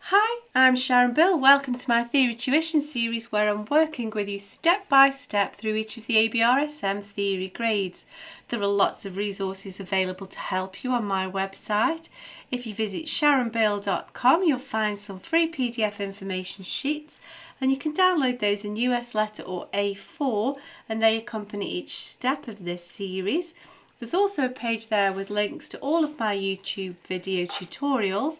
Hi, I'm Sharon Bill. Welcome to my Theory Tuition series where I'm working with you step by step through each of the ABRSM Theory Grades. There are lots of resources available to help you on my website. If you visit sharonbill.com, you'll find some free PDF information sheets and you can download those in US letter or A4 and they accompany each step of this series. There's also a page there with links to all of my YouTube video tutorials.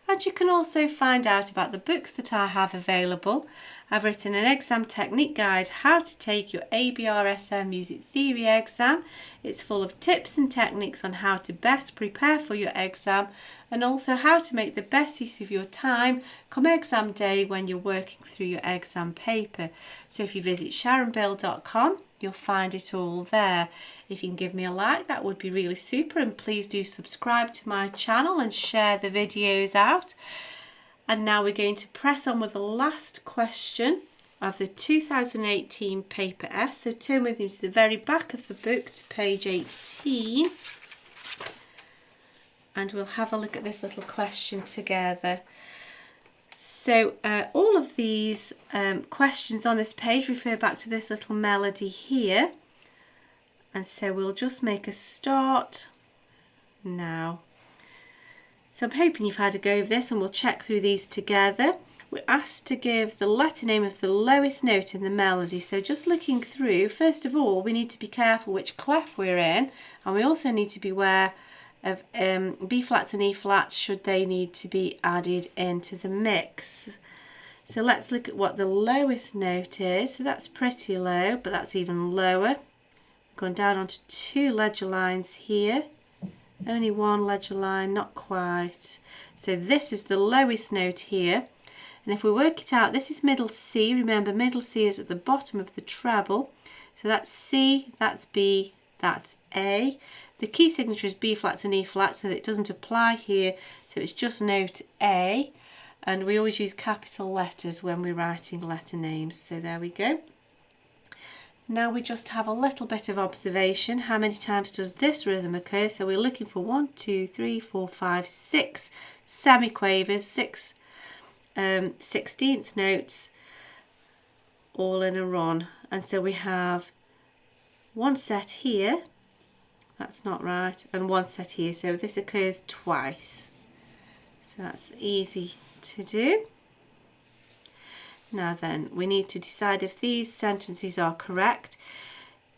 And you can also find out about the books that I have available. I've written an exam technique guide, how to take your ABRSM Music Theory Exam. It's full of tips and techniques on how to best prepare for your exam and also how to make the best use of your time come exam day when you're working through your exam paper. So if you visit sharonbill.com, you'll find it all there. If you can give me a like, that would be really super, and please do subscribe to my channel and share the videos out. And now we're going to press on with the last question of the 2018 paper S. So turn with me to the very back of the book to page 18 and we'll have a look at this little question together. So all of these questions on this page refer back to this little melody here. And so we'll just make a start now. So I'm hoping you've had a go of this and we'll check through these together. We're asked to give the letter name of the lowest note in the melody. So just looking through, first of all, we need to be careful which clef we're in. And we also need to be aware of B flats and E flats should they need to be added into the mix. So let's look at what the lowest note is. So that's pretty low, but that's even lower. Going down onto two ledger lines here. Only one ledger line, not quite. So this is the lowest note here. And if we work it out, this is middle C. Remember, middle C is at the bottom of the treble. So that's C, that's B, that's A. The key signature is B flats and E flats, so that it doesn't apply here. So it's just note A. And we always use capital letters when we're writing letter names. So there we go. Now we just have a little bit of observation. How many times does this rhythm occur? So we're looking for 1, 2, 3, 4, 5, 6 semiquavers, 6 16th notes all in a run. And so we have one set here, that's not right, and one set here. So this occurs twice. So that's easy to do. Now then, we need to decide if these sentences are correct.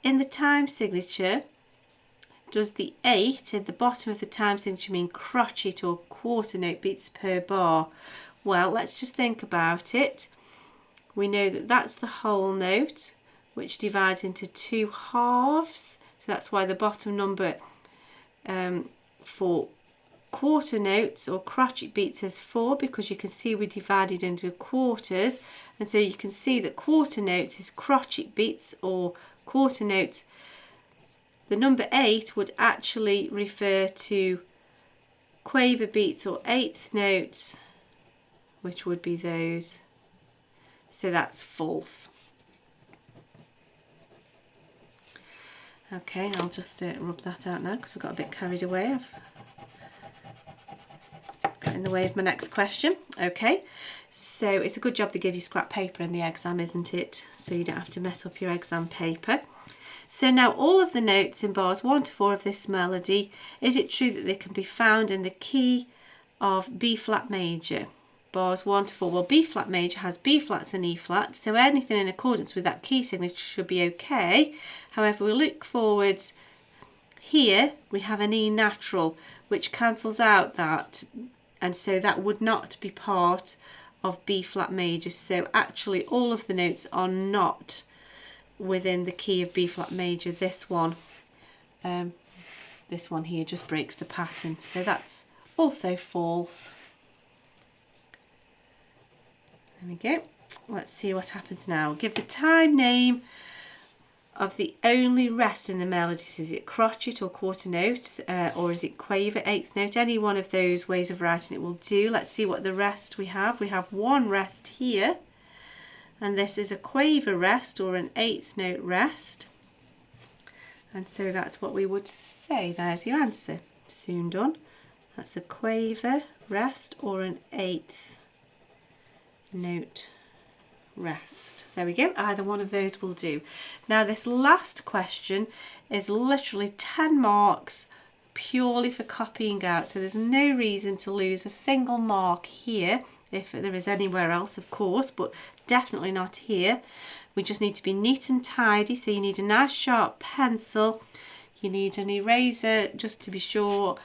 In the time signature, does the 8 at the bottom of the time signature mean crotchet or quarter note beats per bar? Well, let's just think about it. We know that that's the whole note, which divides into two halves. So that's why the bottom number for quarter notes or crotchet beats is 4, because you can see we divided into quarters, and so you can see that quarter notes is crotchet beats or quarter notes. The number 8 would actually refer to quaver beats or eighth notes, which would be those. So that's false. Okay, I'll just rub that out now because we got a bit carried away. I've got in the way of my next question. Okay, so it's a good job they give you scrap paper in the exam, isn't it? So you don't have to mess up your exam paper. So now all of the notes in bars 1 to 4 of this melody, is it true that they can be found in the key of B flat major? Bars 1 to 4. Well, B flat major has B flats and E flats, so anything in accordance with that key signature should be okay. However, we look forwards here, we have an E natural, which cancels out that, and so that would not be part of B flat major. So actually all of the notes are not within the key of B flat major. This one here just breaks the pattern, so that's also false. There we go. Let's see what happens now. Give the time name of the only rest in the melody. So is it crotchet or quarter note, or is it quaver, eighth note? Any one of those ways of writing it will do. Let's see what the rest we have. We have one rest here, and this is a quaver rest or an eighth note rest. And so that's what we would say. There's your answer. Soon done. That's a quaver rest or an eighth note, rest. There we go, either one of those will do. Now this last question is literally 10 marks purely for copying out, so there's no reason to lose a single mark here, if there is anywhere else of course, but definitely not here. We just need to be neat and tidy, so you need a nice sharp pencil, you need an eraser just to be sure,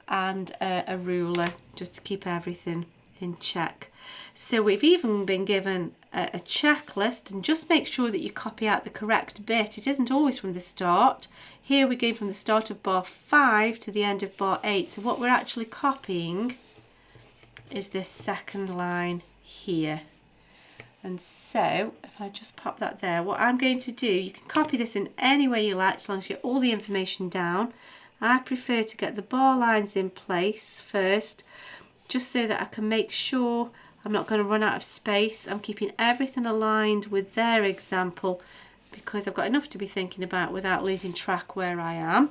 and a ruler just to keep everything in check. So we've even been given a checklist, and just make sure that you copy out the correct bit. It isn't always from the start. Here we go from the start of bar 5 to the end of bar 8. So what we're actually copying is this second line here. And so if I just pop that there, what I'm going to do, you can copy this in any way you like, as long as you get all the information down. I prefer to get the bar lines in place first, just so that I can make sure I'm not going to run out of space. I'm keeping everything aligned with their example because I've got enough to be thinking about without losing track where I am.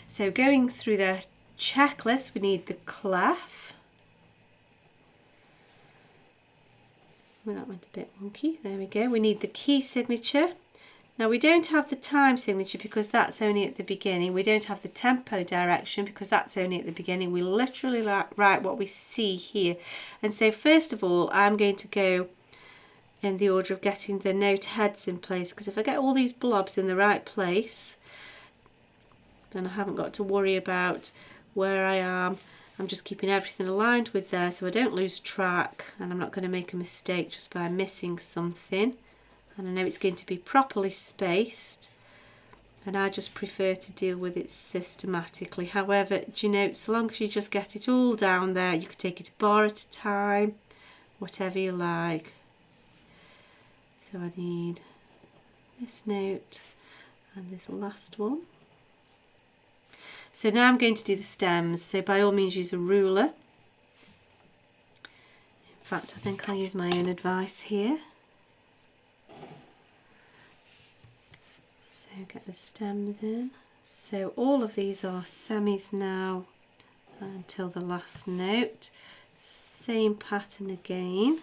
So going through their checklist, we need the clef. Well, that went a bit wonky. There we go. We need the key signature. Now we don't have the time signature because that's only at the beginning. We don't have the tempo direction because that's only at the beginning. We literally write what we see here. And so first of all, I'm going to go in the order of getting the note heads in place, because if I get all these blobs in the right place, then I haven't got to worry about where I am. I'm just keeping everything aligned with there so I don't lose track, and I'm not going to make a mistake just by missing something. And I know it's going to be properly spaced, and I just prefer to deal with it systematically. However, do you know, so long as you just get it all down there, you could take it a bar at a time, whatever you like. So I need this note and this last one. So now I'm going to do the stems, so by all means use a ruler. In fact, I think I'll use my own advice here. So get the stems in. So all of these are semis now until the last note. Same pattern again.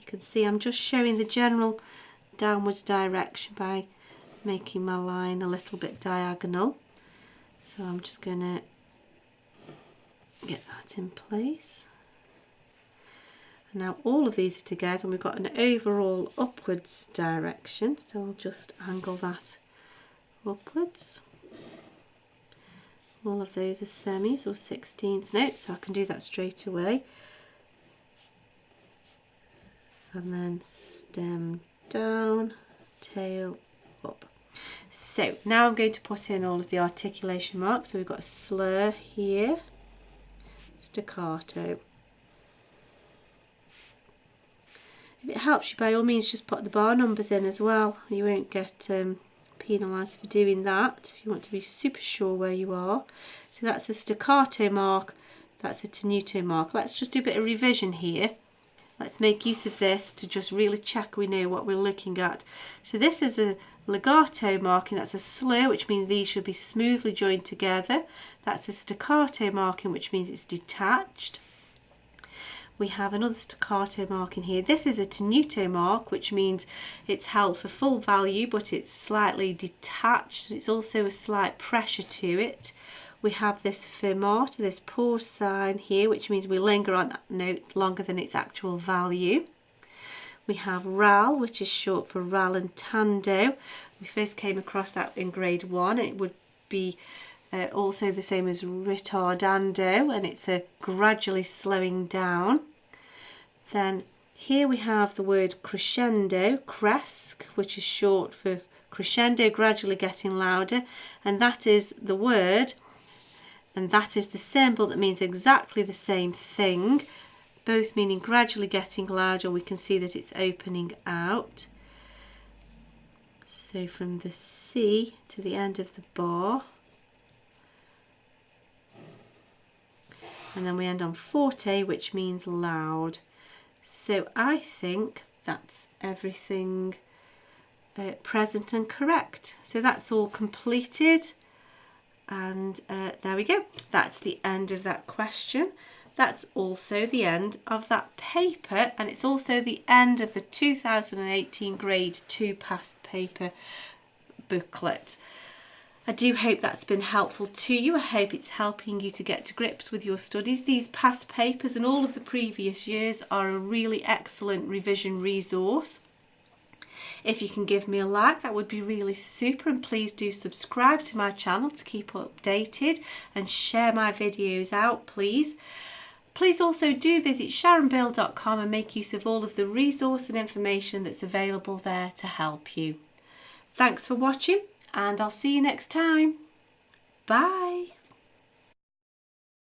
You can see I'm just showing the general downwards direction by making my line a little bit diagonal. So I'm just going to get that in place. And now all of these are together and we've got an overall upwards direction, so I'll just angle that upwards. All of those are semis or 16th notes, so I can do that straight away. And then stem down, tail up. So now I'm going to put in all of the articulation marks. So we've got a slur here, staccato. If it helps you, by all means just put the bar numbers in as well. You won't get penalised for doing that if you want to be super sure where you are. So that's a staccato mark, that's a tenuto mark. Let's just do a bit of revision here. Let's make use of this to just really check we know what we're looking at. So this is a legato marking, that's a slur, which means these should be smoothly joined together. That's a staccato marking, which means it's detached. We have another staccato marking here. This is a tenuto mark, which means it's held for full value, but it's slightly detached. It's also a slight pressure to it. We have this fermata, this pause sign here, which means we linger on that note longer than its actual value. We have Rall, which is short for Rallentando. We first came across that in grade 1. It would be also the same as ritardando, and it's a gradually slowing down. Then here we have the word crescendo, cresc, which is short for crescendo, gradually getting louder, and that is the word, and that is the symbol that means exactly the same thing, both meaning gradually getting louder. We can see that it's opening out. So from the C to the end of the bar. And then we end on forte, which means loud. So I think that's everything present and correct. So that's all completed. And there we go. That's the end of that question. that's also the end of that paper, and it's also the end of the 2018 Grade 2 past paper booklet. I do hope that's been helpful to you. I hope it's helping you to get to grips with your studies. These past papers and all of the previous years are a really excellent revision resource. If you can give me a like, that would be really super, and please do subscribe to my channel to keep updated and share my videos out, please. Please also do visit sharonbill.com and make use of all of the resource and information that's available there to help you. Thanks for watching, and I'll see you next time. Bye.